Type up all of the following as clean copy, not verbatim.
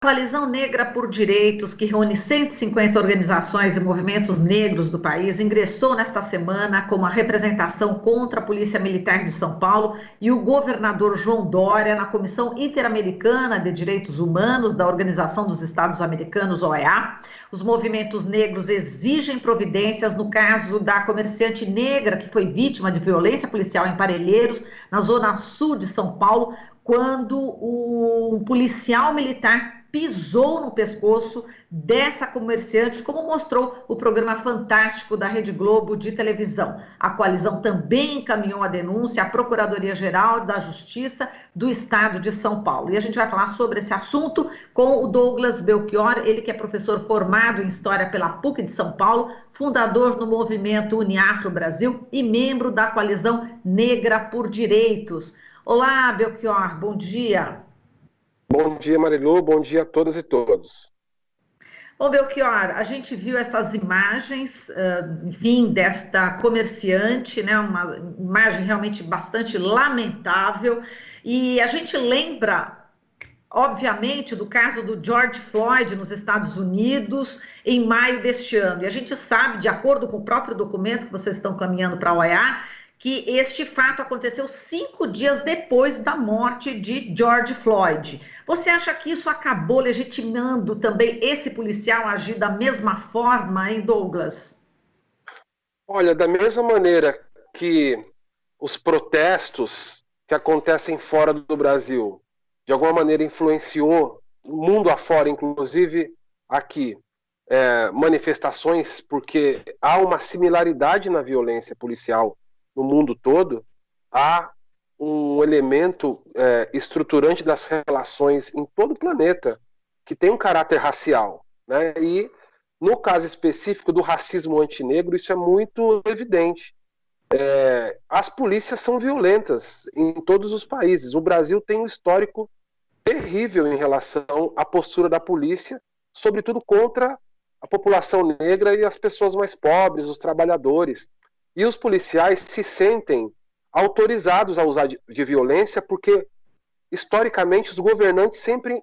Coalizão Negra por Direitos, que reúne 150 organizações e movimentos negros do país, ingressou nesta semana com uma representação contra a Polícia Militar de São Paulo e o governador João Dória na Comissão Interamericana de Direitos Humanos da Organização dos Estados Americanos, OEA. Os movimentos negros exigem providências no caso da comerciante negra que foi vítima de violência policial em Parelheiros, na zona sul de São Paulo, quando um policial militar pisou no pescoço dessa comerciante, como mostrou o programa Fantástico da Rede Globo de televisão. A coalizão também encaminhou a denúncia à Procuradoria-Geral da Justiça do Estado de São Paulo. E a gente vai falar sobre esse assunto com o Douglas Belchior, ele que é professor formado em História pela PUC de São Paulo, fundador do movimento Uniafro Brasil e membro da coalizão Negra por Direitos. Olá, Belchior, bom dia. Bom dia, Marilu. Bom dia a todas e todos. Ô, Belchior, a gente viu essas imagens, enfim, desta comerciante, né? Uma imagem realmente bastante lamentável. E a gente lembra, obviamente, do caso do George Floyd nos Estados Unidos em maio deste ano. E a gente sabe, de acordo com o próprio documento que vocês estão caminhando para a OEA, que este fato aconteceu 5 dias depois da morte de George Floyd. Você acha que isso acabou legitimando também esse policial agir da mesma forma, hein, Douglas? Olha, da mesma maneira que os protestos que acontecem fora do Brasil, de alguma maneira influenciou o mundo afora, inclusive aqui, manifestações, porque há uma similaridade na violência policial no mundo todo, há um elemento estruturante das relações em todo o planeta que tem um caráter racial, né? E no caso específico do racismo antinegro, isso é muito evidente. As polícias são violentas em todos os países. O Brasil tem um histórico terrível em relação à postura da polícia, sobretudo contra a população negra e as pessoas mais pobres, os trabalhadores. E os policiais se sentem autorizados a usar de violência porque, historicamente, os governantes sempre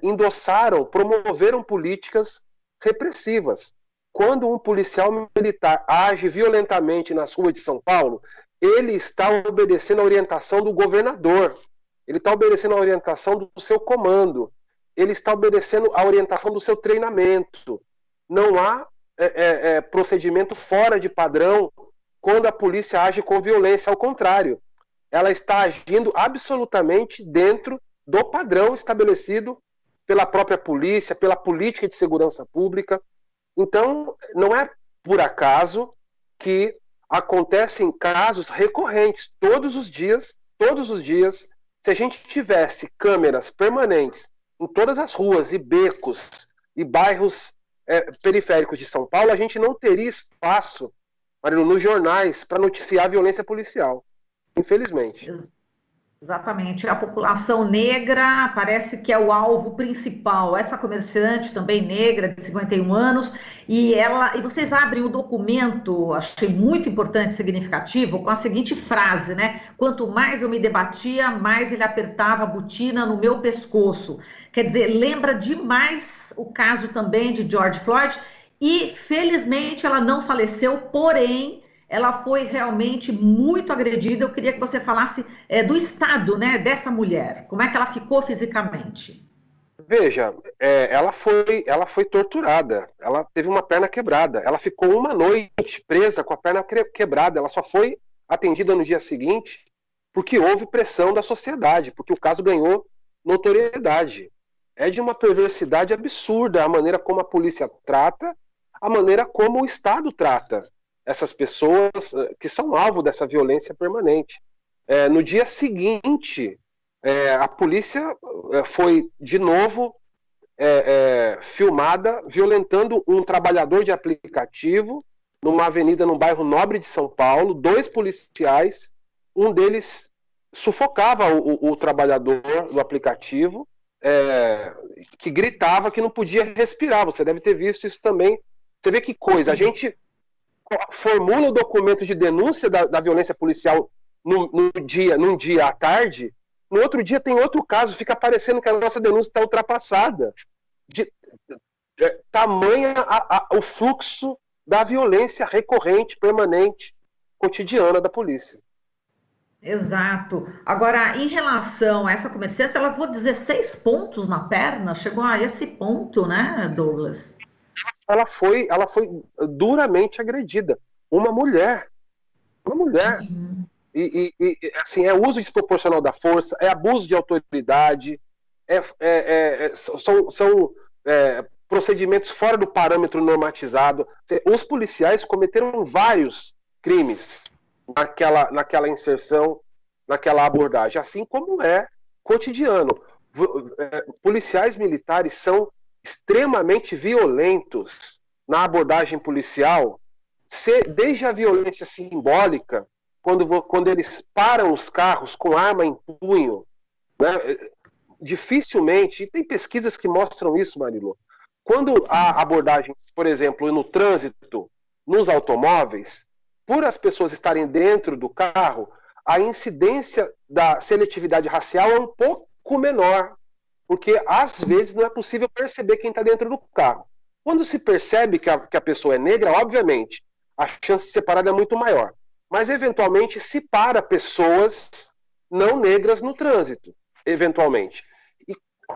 endossaram, promoveram políticas repressivas. Quando um policial militar age violentamente nas ruas de São Paulo, ele está obedecendo a orientação do governador, ele está obedecendo a orientação do seu comando, ele está obedecendo a orientação do seu treinamento. Não há procedimento fora de padrão quando a polícia age com violência. Ao contrário, ela está agindo absolutamente dentro do padrão estabelecido pela própria polícia, pela política de segurança pública. Então, não é por acaso que acontecem casos recorrentes todos os dias. Se a gente tivesse câmeras permanentes em todas as ruas e becos e bairros periféricos de São Paulo, a gente não teria espaço, Marilu, nos jornais para noticiar a violência policial, infelizmente. Exatamente. A população negra parece que é o alvo principal. Essa comerciante também negra, de 51 anos, e vocês abrem o documento, achei muito importante e significativo, com a seguinte frase, né? Quanto mais eu me debatia, mais ele apertava a botina no meu pescoço. Quer dizer, lembra demais o caso também de George Floyd, e felizmente ela não faleceu, porém ela foi realmente muito agredida. Eu queria que você falasse do estado, né, dessa mulher. Como é que ela ficou fisicamente? Veja, ela foi torturada, ela teve uma perna quebrada, ela ficou uma noite presa com a perna quebrada, ela só foi atendida no dia seguinte porque houve pressão da sociedade, porque o caso ganhou notoriedade. É de uma perversidade absurda a maneira como a polícia trata, a maneira como o Estado trata essas pessoas que são alvo dessa violência permanente. No dia seguinte, a polícia foi de novo filmada violentando um trabalhador de aplicativo numa avenida no bairro Nobre de São Paulo. 2 policiais, um deles sufocava o trabalhador do aplicativo, que gritava que não podia respirar. Você deve ter visto isso também. Você vê que coisa, a gente formula o documento de denúncia da violência policial num dia à tarde, No outro dia tem outro caso, fica parecendo que a nossa denúncia está ultrapassada. De, tamanha o fluxo da violência recorrente, permanente, cotidiana da polícia. Exato. Agora, em relação a essa comerciante, ela levou 16 pontos na perna, chegou a esse ponto, né, Douglas? Ela foi duramente agredida. Uma mulher. Uma mulher. Uhum. Assim, é uso desproporcional da força, é abuso de autoridade, são procedimentos fora do parâmetro normatizado. Os policiais cometeram vários crimes naquela inserção, naquela abordagem, assim como é cotidiano. Policiais militares são extremamente violentos na abordagem policial, desde a violência simbólica, quando eles param os carros com arma em punho, né? Dificilmente, e tem pesquisas que mostram isso, Marilu, quando há abordagem, por exemplo, no trânsito, nos automóveis, por as pessoas estarem dentro do carro, a incidência da seletividade racial é um pouco menor, porque às vezes não é possível perceber quem está dentro do carro. Quando se percebe que a pessoa é negra, obviamente, a chance de separar é muito maior. Mas, eventualmente, se para pessoas não negras no trânsito, eventualmente.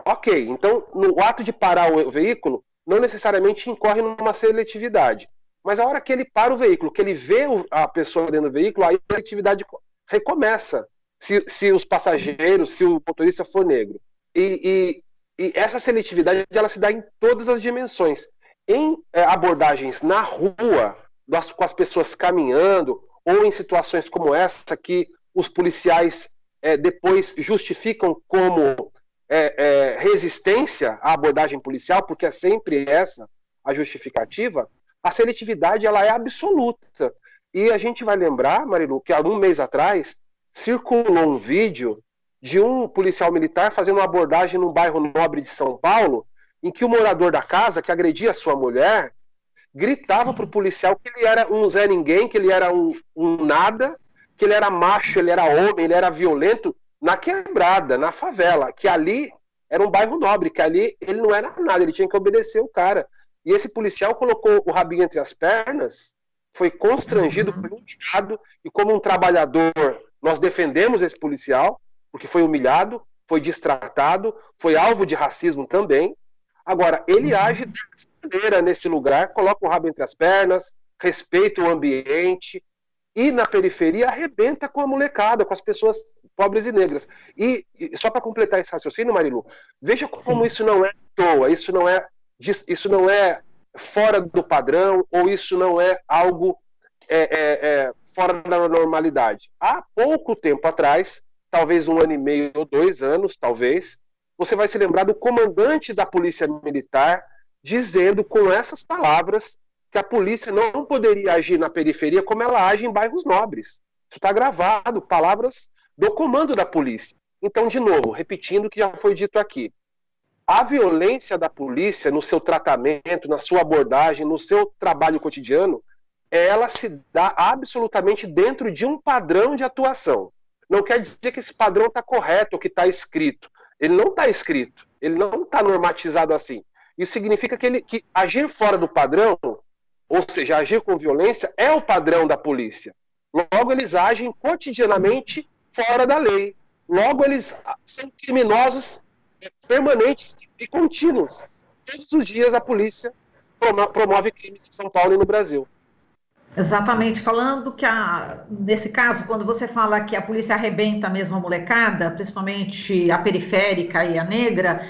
Ok, então, no ato de parar o veículo, não necessariamente incorre numa seletividade. Mas a hora que ele para o veículo, que ele vê a pessoa dentro do veículo, aí a seletividade recomeça, se os passageiros, se o motorista for negro. E essa seletividade ela se dá em todas as dimensões. Em abordagens na rua, com as pessoas caminhando, ou em situações como essa, que os policiais depois justificam como resistência à abordagem policial, porque é sempre essa a justificativa, a seletividade ela é absoluta. E a gente vai lembrar, Marilu, que há um mês atrás circulou um vídeo de um policial militar fazendo uma abordagem num bairro nobre de São Paulo, em que o morador da casa, que agredia a sua mulher, gritava para o policial que ele era um Zé Ninguém, que ele era um nada, que ele era macho, ele era homem, ele era violento, na quebrada, na favela, que ali era um bairro nobre, que ali ele não era nada, ele tinha que obedecer o cara. E esse policial colocou o rabinho entre as pernas, foi constrangido, foi humilhado, e como um trabalhador, nós defendemos esse policial, porque foi humilhado, foi destratado, foi alvo de racismo também. Agora, ele age dessa maneira nesse lugar, coloca o rabo entre as pernas, respeita o ambiente, e na periferia arrebenta com a molecada, com as pessoas pobres e negras. E só para completar esse raciocínio, Marilu, veja como isso não é à toa, isso não é fora do padrão, ou isso não é algo fora da normalidade. Há pouco tempo atrás, talvez 1 ano e meio ou 2 anos, talvez, você vai se lembrar do comandante da Polícia Militar dizendo com essas palavras que a polícia não poderia agir na periferia como ela age em bairros nobres. Isso está gravado, palavras do comando da polícia. Então, de novo, repetindo o que já foi dito aqui, a violência da polícia no seu tratamento, na sua abordagem, no seu trabalho cotidiano, ela se dá absolutamente dentro de um padrão de atuação. Não quer dizer que esse padrão está correto ou que está escrito. Ele não está escrito, ele não está normatizado assim. Isso significa que agir fora do padrão, ou seja, agir com violência, é o padrão da polícia. Logo, eles agem cotidianamente fora da lei. Logo, eles são criminosos permanentes e contínuos. Todos os dias a polícia promove crimes em São Paulo e no Brasil. Exatamente, falando que nesse caso, quando você fala que a polícia arrebenta mesmo a molecada, principalmente a periférica e a negra,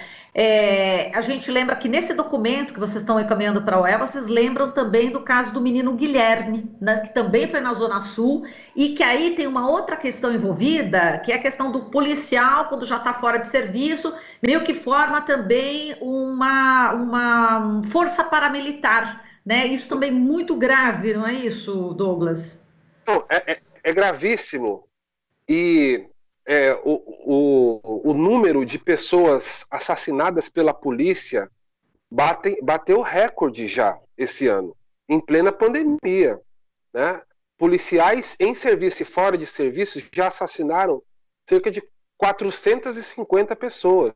a gente lembra que nesse documento que vocês estão encaminhando para a OEA, vocês lembram também do caso do menino Guilherme, né, que também foi na Zona Sul, e que aí tem uma outra questão envolvida, que é a questão do policial, quando já está fora de serviço, meio que forma também uma força paramilitar, né? Isso também é muito grave, não é isso, Douglas? Não, é gravíssimo. E o número de pessoas assassinadas pela polícia bateu recorde já esse ano, em plena pandemia. Né? Policiais em serviço e fora de serviço já assassinaram cerca de 450 pessoas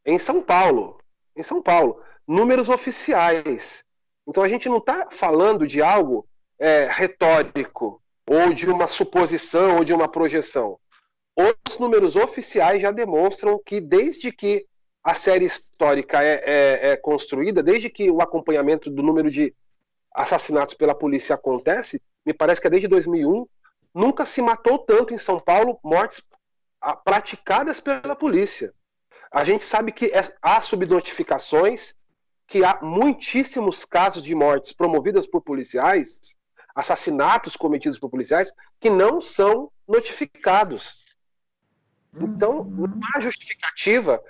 em São Paulo. Em São Paulo. Números oficiais. Então a gente não está falando de algo retórico, ou de uma suposição, ou de uma projeção. Os números oficiais já demonstram que desde que a série histórica é construída, desde que o acompanhamento do número de assassinatos pela polícia acontece, me parece que é desde 2001, nunca se matou tanto em São Paulo mortes praticadas pela polícia. A gente sabe que há subnotificações, que há muitíssimos casos de mortes promovidas por policiais, assassinatos cometidos por policiais, que não são notificados. Então, não há justificativa,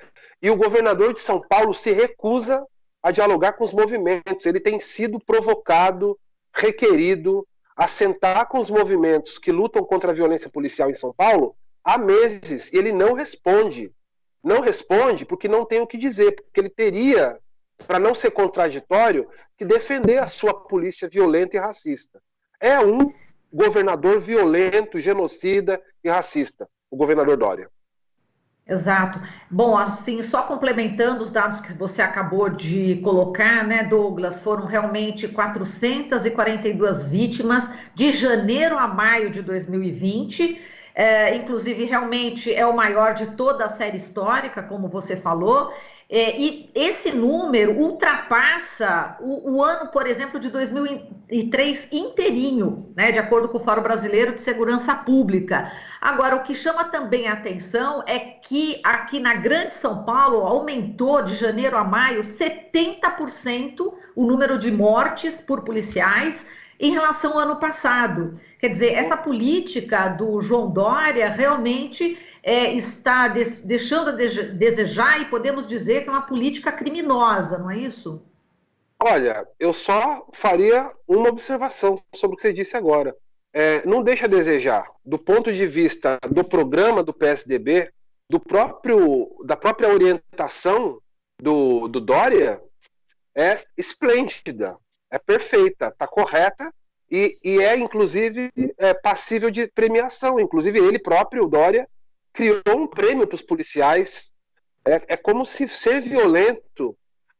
e o governador de São Paulo se recusa a dialogar com os movimentos. Ele tem sido provocado, requerido a sentar com os movimentos que lutam contra a violência policial em São Paulo há meses, e ele não responde. Não responde porque não tem o que dizer, porque ele teria, para não ser contraditório, que defender a sua polícia violenta e racista. É um governador violento, genocida e racista, o governador Dória. Exato. Bom, assim, só complementando os dados que você acabou de colocar, né, Douglas, foram realmente 442 vítimas de janeiro a maio de 2020. Inclusive, realmente é o maior de toda a série histórica, como você falou. E esse número ultrapassa o ano, por exemplo, de 2003 inteirinho, né, de acordo com o Fórum Brasileiro de Segurança Pública. Agora, o que chama também a atenção é que aqui na Grande São Paulo aumentou de janeiro a maio 70% o número de mortes por policiais em relação ao ano passado. Quer dizer, essa política do João Dória realmente está deixando a desejar, e podemos dizer que é uma política criminosa, não é isso? Olha, eu só faria uma observação sobre o que você disse agora. Não deixa a desejar, do ponto de vista do programa do PSDB, da própria orientação do Dória, é esplêndida, é perfeita, está correta e inclusive, passível de premiação. Inclusive, ele próprio, o Dória, criou um prêmio para os policiais. É como se ser violento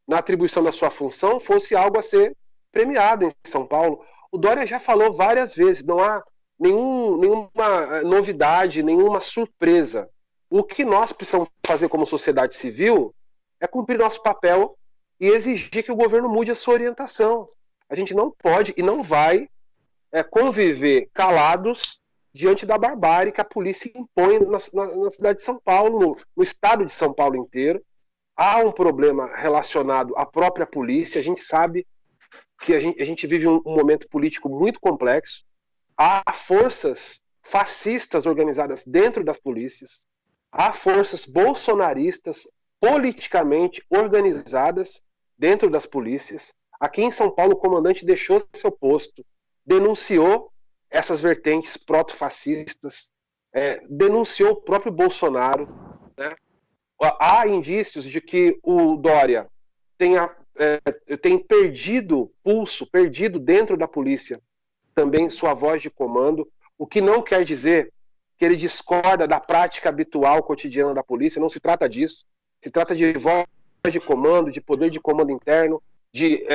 na atribuição da sua função fosse algo a ser premiado em São Paulo. O Dória já falou várias vezes, não há nenhuma novidade, nenhuma surpresa. O que nós precisamos fazer como sociedade civil é cumprir nosso papel e exigir que o governo mude a sua orientação. A gente não pode e não vai conviver calados diante da barbárie que a polícia impõe na cidade de São Paulo, no estado de São Paulo inteiro. Há um problema relacionado à própria polícia. A gente sabe que a gente vive um momento político muito complexo. Há forças fascistas organizadas dentro das polícias. Há forças bolsonaristas politicamente organizadas dentro das polícias. Aqui em São Paulo, o comandante deixou seu posto, denunciou essas vertentes proto-fascistas, denunciou o próprio Bolsonaro, né? Há indícios de que o Dória tem perdido pulso, perdido dentro da polícia também sua voz de comando, o que não quer dizer que ele discorda da prática habitual cotidiana da polícia. Não se trata disso. Se trata de voz de comando, de poder de comando interno, de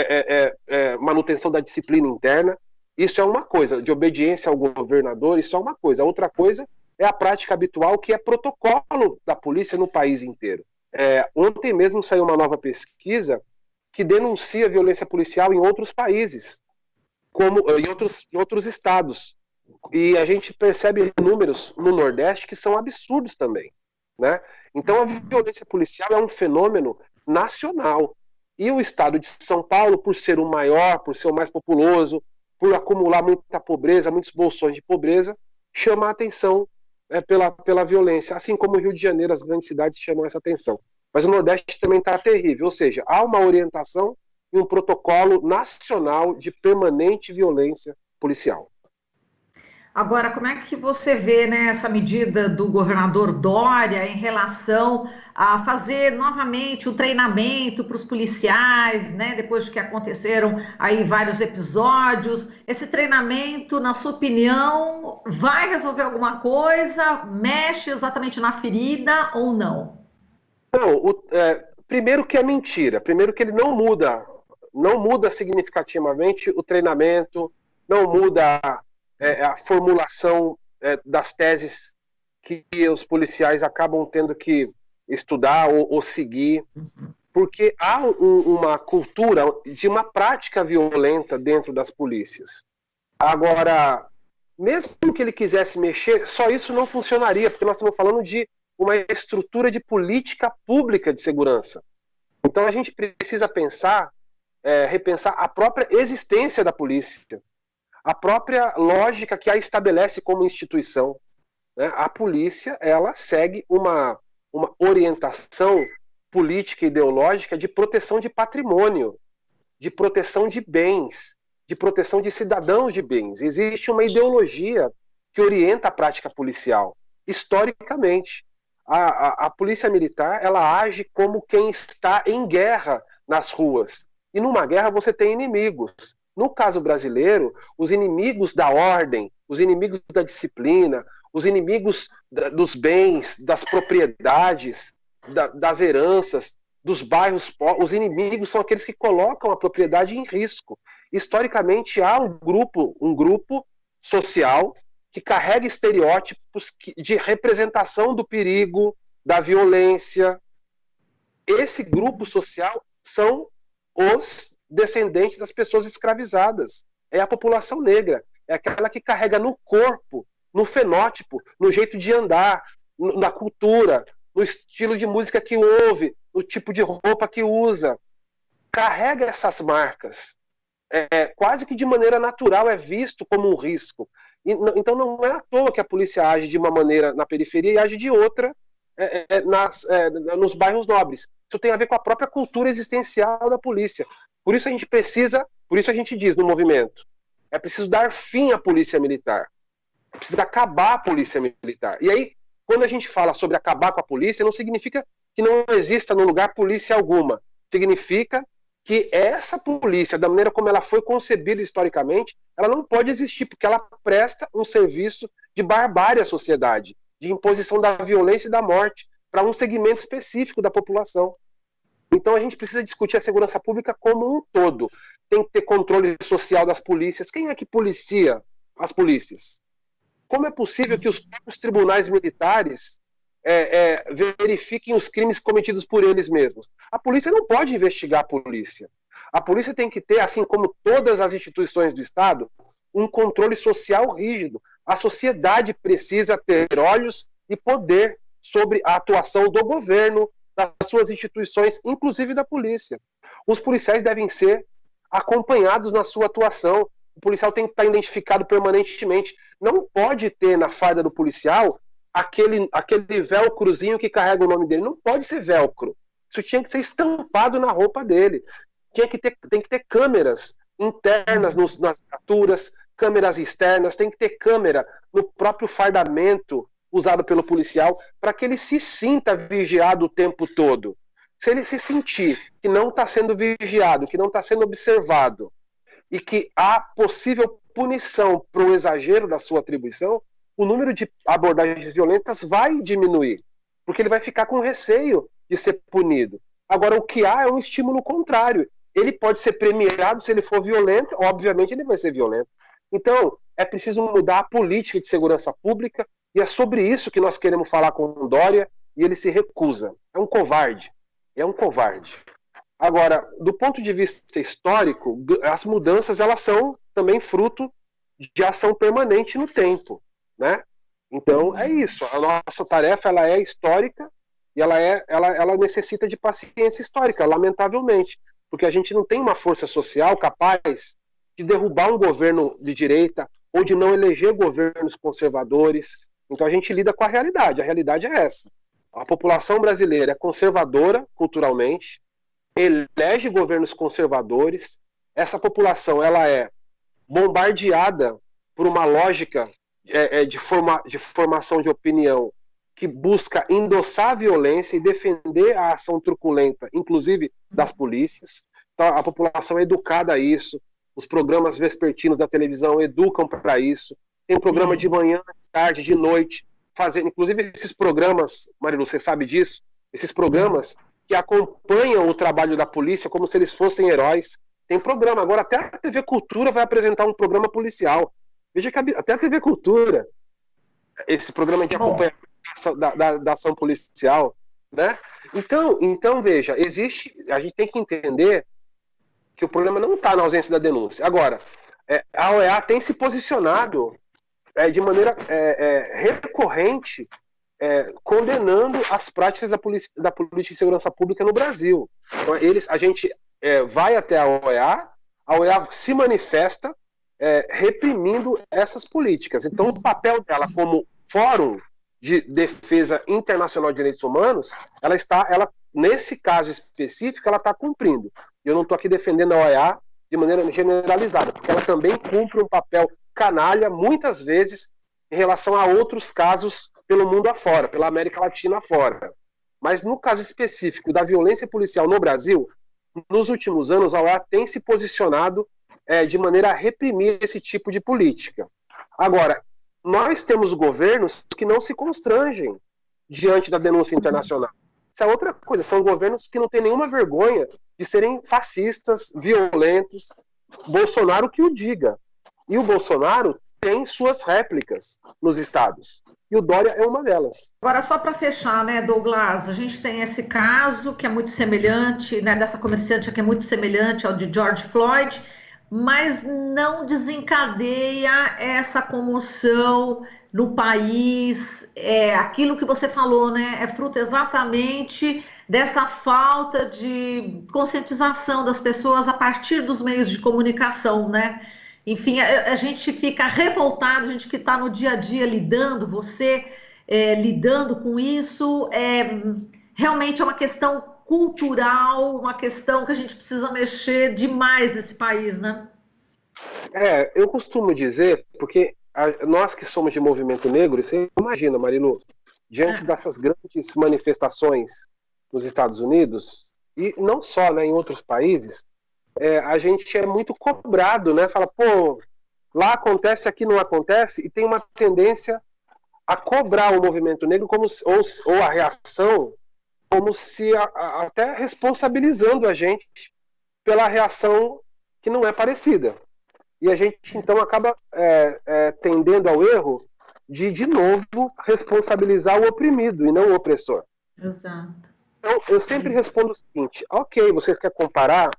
manutenção da disciplina interna. Isso é uma coisa, de obediência ao governador, isso é uma coisa. A outra coisa é a prática habitual, que é protocolo da polícia no país inteiro. Ontem mesmo saiu uma nova pesquisa que denuncia a violência policial em outros países, como em outros estados. E a gente percebe números no Nordeste que são absurdos também, né? Então a violência policial é um fenômeno nacional. E o estado de São Paulo, por ser o maior, por ser o mais populoso, por acumular muita pobreza, muitos bolsões de pobreza, chama a atenção pela violência, assim como o Rio de Janeiro, as grandes cidades chamam essa atenção. Mas o Nordeste também está terrível, ou seja, há uma orientação e um protocolo nacional de permanente violência policial. Agora, como é que você vê, né, essa medida do governador Dória em relação a fazer novamente o treinamento para os policiais, né, depois de que aconteceram aí vários episódios? Esse treinamento, na sua opinião, vai resolver alguma coisa? Mexe exatamente na ferida ou não? Não, primeiro que é mentira, primeiro que ele não muda significativamente o treinamento, não muda a formulação das teses que os policiais acabam tendo que estudar ou seguir, porque há uma cultura de uma prática violenta dentro das polícias. Agora, mesmo que ele quisesse mexer, só isso não funcionaria, porque nós estamos falando de uma estrutura de política pública de segurança. Então a gente precisa repensar a própria existência da polícia, a própria lógica que a estabelece como instituição. Né? A polícia, ela segue uma orientação política e ideológica de proteção de patrimônio, de proteção de bens, de proteção de cidadãos de bens. Existe uma ideologia que orienta a prática policial, historicamente. A polícia militar, ela age como quem está em guerra nas ruas. E numa guerra você tem inimigos. No caso brasileiro, os inimigos da ordem, os inimigos da disciplina, os inimigos dos bens, das propriedades, das heranças, dos bairros, os inimigos são aqueles que colocam a propriedade em risco. Historicamente, há um grupo social que carrega estereótipos de representação do perigo, da violência. Esse grupo social são os descendentes das pessoas escravizadas. É a população negra. É aquela que carrega no corpo, no fenótipo, no jeito de andar, na cultura, no estilo de música que ouve, no tipo de roupa que usa. Carrega essas marcas. Quase que de maneira natural é visto como um risco. Então não é à toa que a polícia age de uma maneira na periferia e age de outra nos bairros nobres. Isso tem a ver com a própria cultura existencial da polícia. Por isso a gente diz no movimento, é preciso dar fim à polícia militar. É preciso acabar a polícia militar. E aí, quando a gente fala sobre acabar com a polícia, não significa que não exista no lugar polícia alguma. Significa que essa polícia, da maneira como ela foi concebida historicamente, ela não pode existir, porque ela presta um serviço de barbárie à sociedade, de imposição da violência e da morte para um segmento específico da população. Então a gente precisa discutir a segurança pública como um todo. Tem que ter controle social das polícias. Quem é que policia as polícias? Como é possível que os próprios tribunais militares verifiquem os crimes cometidos por eles mesmos? A polícia não pode investigar a polícia. A polícia tem que ter, assim como todas as instituições do Estado, um controle social rígido. A sociedade precisa ter olhos e poder sobre a atuação do governo, das suas instituições, inclusive da polícia. Os policiais devem ser acompanhados na sua atuação. O policial tem que estar identificado permanentemente. Não pode ter na farda do policial aquele velcrozinho que carrega o nome dele. Não pode ser velcro. Isso tinha que ser estampado na roupa dele. Tem que ter câmeras internas nas viaturas, câmeras externas, tem que ter câmera no próprio fardamento usado pelo policial, para que ele se sinta vigiado o tempo todo. Se ele se sentir que não está sendo vigiado, que não está sendo observado, e que há possível punição para o exagero da sua atribuição, o número de abordagens violentas vai diminuir, porque ele vai ficar com receio de ser punido. Agora, o que há é um estímulo contrário. Ele pode ser premiado se ele for violento, obviamente ele vai ser violento. Então, é preciso mudar a política de segurança pública, e é sobre isso que nós queremos falar com o Dória, e ele se recusa. É um covarde. É um covarde. Agora, do ponto de vista histórico, as mudanças elas são também fruto de ação permanente no tempo, né? Então, é isso. A nossa tarefa ela é histórica e ela necessita de paciência histórica, lamentavelmente, porque a gente não tem uma força social capaz de derrubar um governo de direita ou de não eleger governos conservadores. Então a gente lida com a realidade é essa. A população brasileira é conservadora culturalmente, elege governos conservadores, essa população ela é bombardeada por uma lógica de formação de opinião que busca endossar a violência e defender a ação truculenta, inclusive das polícias. Então, a população é educada a isso, os programas vespertinos da televisão educam para isso, tem programa de manhã, de tarde, de noite, fazendo, inclusive esses programas, Marilu, você sabe disso, esses programas que acompanham o trabalho da polícia como se eles fossem heróis. Tem programa, agora até a TV Cultura vai apresentar um programa policial. Veja que até a TV Cultura, esse programa de acompanhamento da ação policial, né? Então, veja, a gente tem que entender que o problema não está na ausência da denúncia. Agora, a OEA tem se posicionado de maneira recorrente, condenando as práticas da política de segurança pública no Brasil. Então, a gente vai até a OEA se manifesta reprimindo essas políticas. Então, o papel dela como fórum de defesa internacional de direitos humanos, nesse caso específico, ela está cumprindo. Eu não estou aqui defendendo a OEA de maneira generalizada, porque ela também cumpre um papel canalha, muitas vezes, em relação a outros casos pelo mundo afora, pela América Latina afora. Mas no caso específico da violência policial no Brasil, nos últimos anos, a OEA tem se posicionado de maneira a reprimir esse tipo de política. Agora, nós temos governos que não se constrangem diante da denúncia internacional. Isso é outra coisa, são governos que não têm nenhuma vergonha de serem fascistas, violentos. Bolsonaro que o diga. E o Bolsonaro tem suas réplicas nos estados. E o Dória é uma delas. Agora, só para fechar, né, Douglas, a gente tem esse caso que é muito semelhante, né, dessa comerciante que é muito semelhante ao de George Floyd, mas não desencadeia essa comoção no país. Aquilo que você falou, né, é fruto exatamente dessa falta de conscientização das pessoas a partir dos meios de comunicação, né? Enfim, a gente fica revoltado, a gente que está no dia a dia lidando, você lidando com isso, realmente é uma questão cultural, uma questão que a gente precisa mexer demais nesse país, né? Eu costumo dizer, porque nós que somos de movimento negro, você imagina, Marilu, diante dessas grandes manifestações nos Estados Unidos, e não só, né, em outros países, a gente é muito cobrado, né? Fala, pô, lá acontece, aqui não acontece, e tem uma tendência a cobrar o movimento negro ou a reação como se até responsabilizando a gente pela reação que não é parecida. E a gente, então, acaba tendendo ao erro de novo, responsabilizar o oprimido e não o opressor. Exato. Então, eu sempre respondo o seguinte: ok, você quer comparar?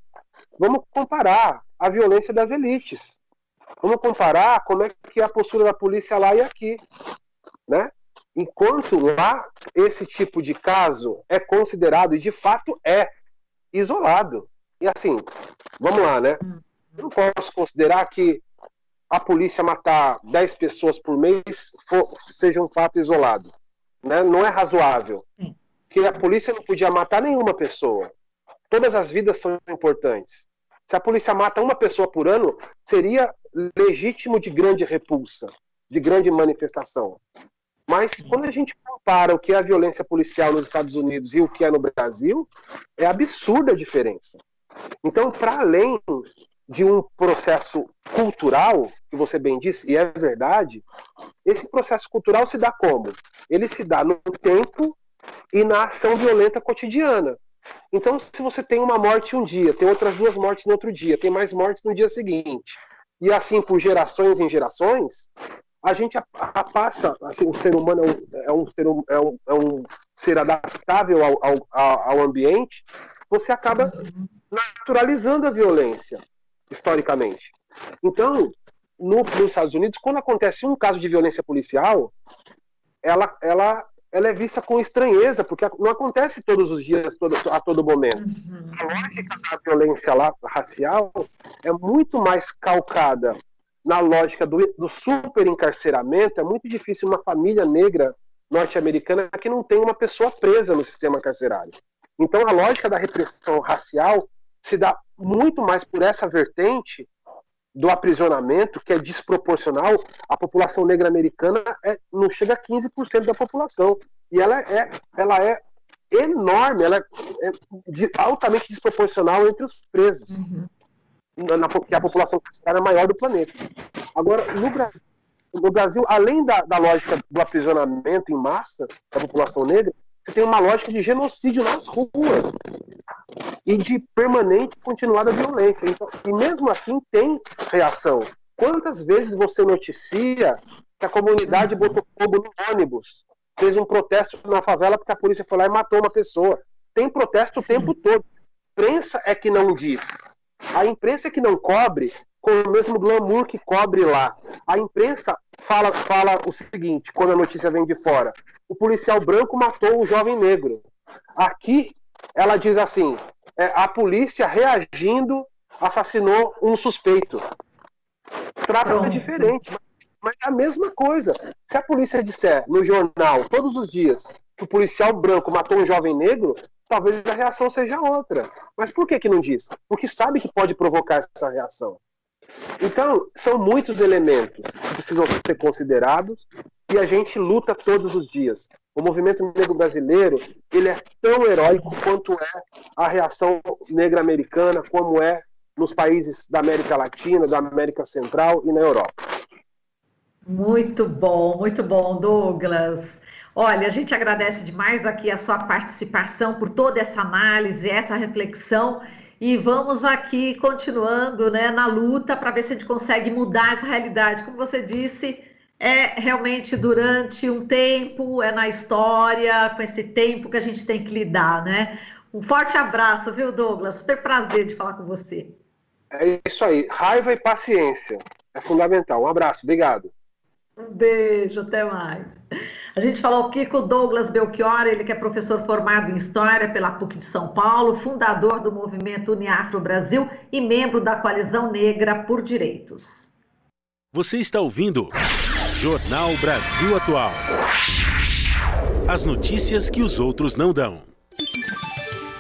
Vamos comparar a violência das elites. Vamos comparar como é que é a postura da polícia lá e aqui, né? Enquanto lá, esse tipo de caso é considerado, e de fato é, isolado. E assim, vamos lá, né? Eu não posso considerar que a polícia matar 10 pessoas por mês seja um fato isolado, né? Não é razoável. Que a polícia não podia matar nenhuma pessoa. Todas as vidas são importantes. Se a polícia mata uma pessoa por ano, seria legítimo de grande repulsa, de grande manifestação. Mas quando a gente compara o que é a violência policial nos Estados Unidos e o que é no Brasil, é absurda a diferença. Então, para além de um processo cultural, que você bem disse, e é verdade, esse processo cultural se dá como? Ele se dá no tempo e na ação violenta cotidiana. Então, se você tem uma morte um dia, tem outras 2 mortes no outro dia, tem mais mortes no dia seguinte, e assim por gerações em gerações, a gente passa, assim, o ser humano é um ser adaptável ao ambiente, você acaba naturalizando a violência, historicamente. Então, nos Estados Unidos, quando acontece um caso de violência policial, ela é vista com estranheza, porque não acontece todos os dias, a todo momento. A lógica da violência racial é muito mais calcada na lógica do superencarceramento. É muito difícil uma família negra norte-americana que não tem uma pessoa presa no sistema carcerário. Então, a lógica da repressão racial se dá muito mais por essa vertente do aprisionamento, que é desproporcional. A população negra americana não chega a 15% da população. E ela é enorme, ela é altamente desproporcional entre os presos, que é a população carcerária maior do planeta. Agora, no Brasil, além da lógica do aprisionamento em massa da população negra, você tem uma lógica de genocídio nas ruas e de permanente e continuada violência. Então, e mesmo assim tem reação. Quantas vezes você noticia que a comunidade botou fogo no ônibus, fez um protesto na favela porque a polícia foi lá e matou uma pessoa? Tem protesto o tempo todo. A imprensa é que não diz. A imprensa é que não cobre com o mesmo glamour que cobre lá. A imprensa fala o seguinte, quando a notícia vem de fora: o policial branco matou o jovem negro. Aqui, ela diz assim: a polícia reagindo assassinou um suspeito. Trata diferente, mas é a mesma coisa. Se a polícia disser no jornal, todos os dias, que o policial branco matou um jovem negro, talvez a reação seja outra. Mas por que não diz? Porque sabe que pode provocar essa reação. Então, são muitos elementos que precisam ser considerados e a gente luta todos os dias. O movimento negro brasileiro, ele é tão heróico quanto é a reação negra americana, como é nos países da América Latina, da América Central e na Europa. Muito bom, Douglas. Olha, a gente agradece demais aqui a sua participação, por toda essa análise, essa reflexão, e vamos aqui continuando, né, na luta para ver se a gente consegue mudar essa realidade. Como você disse, é realmente durante um tempo, é na história, com esse tempo que a gente tem que lidar, né? Um forte abraço, viu, Douglas? Super prazer de falar com você. É isso aí, raiva e paciência é fundamental. Um abraço, obrigado. Um beijo, até mais. A gente falou aqui com o Douglas Belchior, ele que é professor formado em História pela PUC de São Paulo, fundador do movimento Uniafro Brasil e membro da Coalizão Negra por Direitos. Você está ouvindo Jornal Brasil Atual. As notícias que os outros não dão.